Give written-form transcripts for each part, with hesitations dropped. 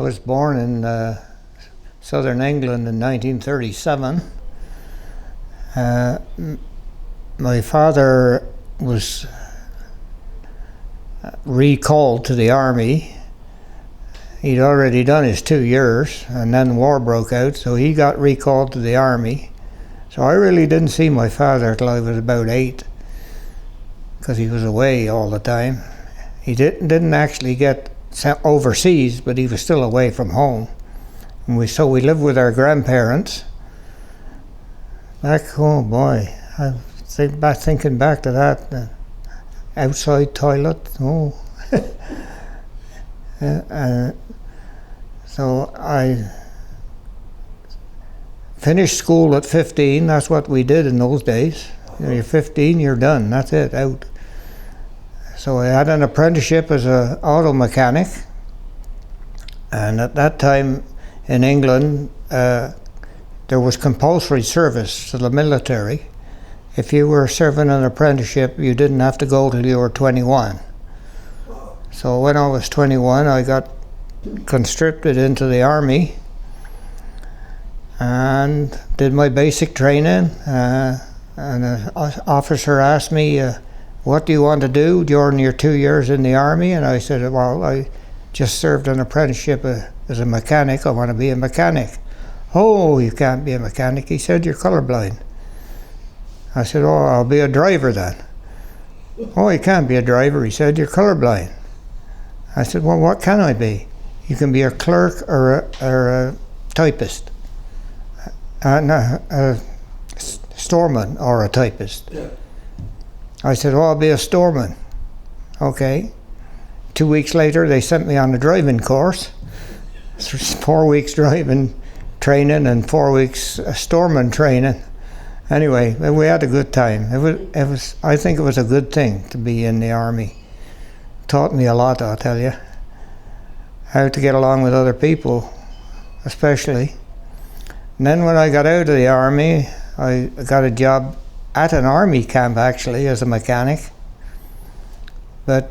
was born in southern England in 1937. My father was recalled to the army. He'd already done his 2 years, and then war broke out, so he got recalled to the army. So I really didn't see my father till I was about 8, because he was away all the time. He didn't actually get sent overseas, but he was still away from home. And we lived with our grandparents. Oh boy, thinking back to that, outside toilet, oh. So I finished school at 15, that's what we did in those days. You're 15, you're done, that's it, out. So I had an apprenticeship as an auto mechanic, and at that time in England there was compulsory service to the military. If you were serving an apprenticeship, you didn't have to go till you were 21. So when I was 21, I got conscripted into the army and did my basic training, and an officer asked me, what do you want to do during your 2 years in the army? And I said, well, I just served an apprenticeship as a mechanic, I want to be a mechanic. Oh, you can't be a mechanic, he said, you're colorblind. I said, oh, I'll be a driver then. Oh, you can't be a driver, he said, you're colorblind. I said, well, what can I be? You can be a clerk or a typist, no, a storeman or a typist. Yeah. I said, oh, I'll be a storeman. Okay. 2 weeks later, they sent me on a driving course. 4 weeks driving training and 4 weeks storeman training. Anyway, we had a good time. I think it was a good thing to be in the army. Taught me a lot, I'll tell you. How to get along with other people, especially. And then when I got out of the army, I got a job at an army camp, actually, as a mechanic. But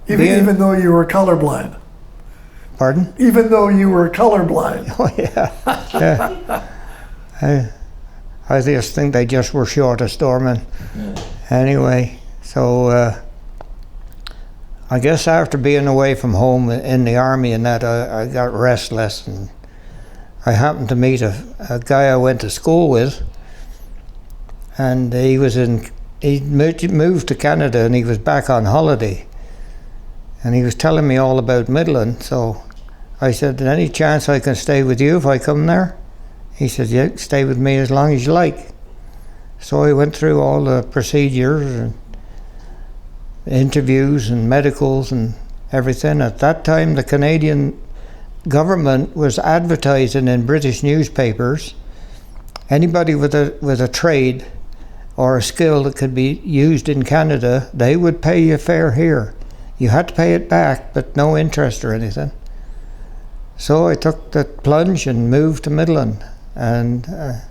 even though you were colorblind. Pardon? Even though you were colorblind. Oh yeah. Yeah. I just think they just were short of storemen. Yeah. Anyway, so I guess after being away from home in the army and that, I got restless, and I happened to meet a guy I went to school with, and he'd moved to Canada and he was back on holiday, and he was telling me all about Midland. So I said, any chance I can stay with you if I come there? He said, yeah, stay with me as long as you like. So I went through all the procedures and interviews and medicals and everything. At that time, the Canadian government was advertising in British newspapers, anybody with a trade or a skill that could be used in Canada, they would pay you fair here. You had to pay it back, but no interest or anything. So I took the plunge and moved to Midland, and I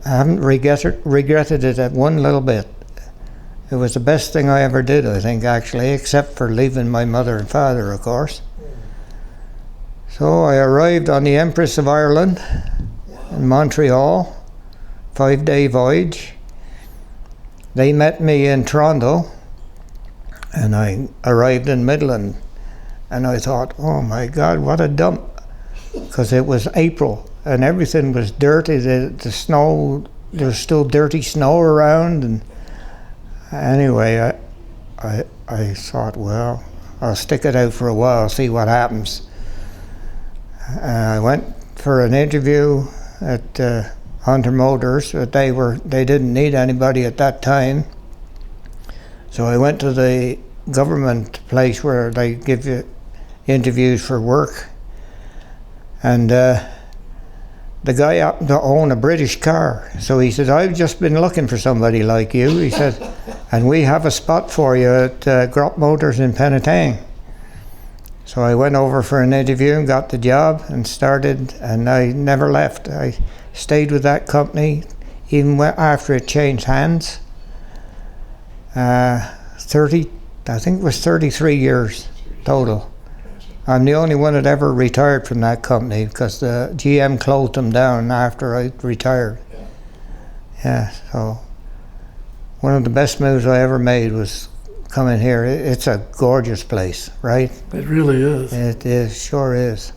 haven't regretted it at one little bit. It was the best thing I ever did, I think, actually, except for leaving my mother and father, of course. So I arrived on the Empress of Ireland in Montreal, 5-day voyage. They met me in Toronto, and I arrived in Midland, and I thought, oh my God, what a dump, because it was April and everything was dirty. The snow, there's still dirty snow around, and anyway, I thought, well, I'll stick it out for a while, see what happens. I went for an interview at Hunter Motors, but they didn't need anybody at that time. So I went to the government place where they give you interviews for work, and the guy happened to own a British car, so he said, I've just been looking for somebody like you, he said, and we have a spot for you at Grop Motors in Penetanguishene. So I went over for an interview and got the job and started, and I never left. I stayed with that company even after it changed hands. I think it was 33 years total. I'm the only one that ever retired from that company because the GM closed them down after I retired. Yeah, so one of the best moves I ever made was coming here. It's a gorgeous place, right? It really is. It is, sure is.